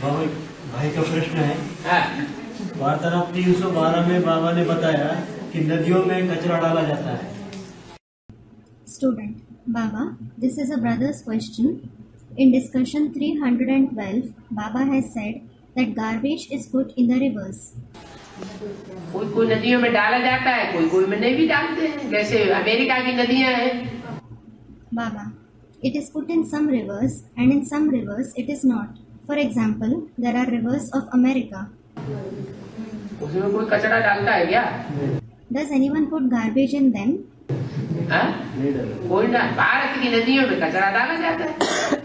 बाबा भाई का प्रश्न है। हाँ, वार्तालाप 312 में बाबा ने बताया कि नदियों में कचरा डाला जाता है। Student, Baba, this is a brother's question. In discussion 312, Baba has said that garbage is put in the rivers. कोई कोई नदियों में डाला जाता है, कोई कोई में नहीं भी डालते हैं, जैसे अमेरिका की नदियां हैं। Baba, it is put in some rivers and in some rivers it is not. For example, there are rivers of America. उसमें कोई कचरा डालता है क्या? Does anyone put garbage in them? हाँ? कोई ना। भारत की नदियों में कचरा डाला जाता है।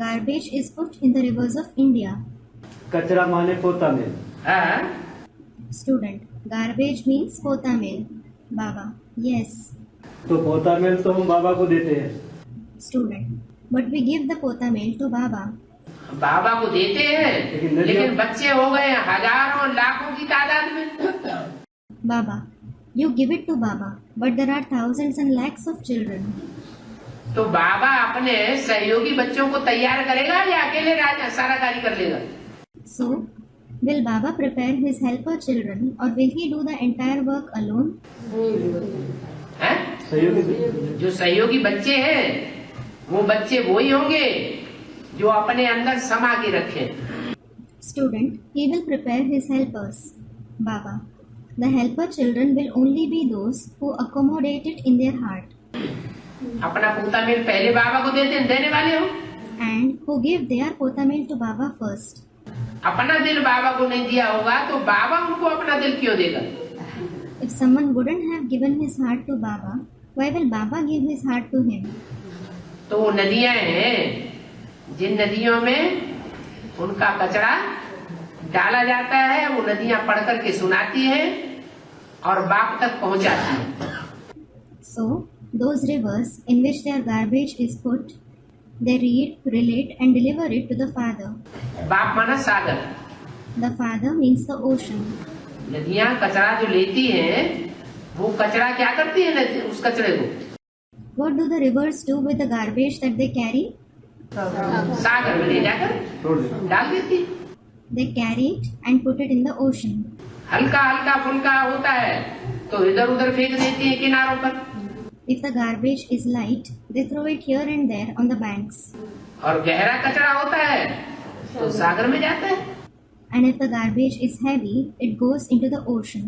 Garbage is put in the rivers of India. कचरा माने पोता में। हाँ? Student, garbage means pota mill. Baba, yes. तो पोता मेल तो हम बाबा को देते हैं। Student, but we give the pota mill to Baba. बाबा को देते हैं, लेकिन बच्चे हो गए हजारों लाखों की तादाद में। Baba, you give it to Baba, but there are thousands and lakhs of children. तो बाबा अपने सहयोगी बच्चों को तैयार करेगा या अकेले सारा कार्य कर लेगा? So, will Baba prepare his helper children or will he do the entire work alone? हैं? जो सहयोगी बच्चे हैं वो बच्चे वही होंगे जो अपने अंदर समा के रखे। Student, he will prepare his helpers. Baba, the helper children will only be those who accommodate it in their heart. अपना पोता मिल पहले बाबा को देने वाले हो, And who give their pota mill to Baba first. अपना दिल बाबा को नहीं दिया होगा तो बाबा उनको अपना दिल क्यों देगा? If someone wouldn't have given his heart to Baba, why will Baba give his heart to him? तो वो नदियां हैं जिन नदियों में उनका कचरा डाला जाता है, वो नदियां पढ़ करके सुनाती हैं और बाप तक पहुंचाती हैं। So, those rivers in which their garbage is put, they read, relate and deliver it to the Father. बाप माना सागर। The Father means the ocean. नदियां कचरा जो लेती हैं वो कचरा क्या करती है उस कचरे को? What do the rivers do with the garbage that they carry? सागर में ले जाकर डाल देती। They carry it and put it in the ocean. हल्का हल्का फुल्का होता है तो इधर उधर फेंक देती है किनारों पर। If the garbage is light, they throw it here and there on the banks. और गहरा कचरा होता है तो सागर में जाता है। And if the garbage is heavy, it goes into the ocean.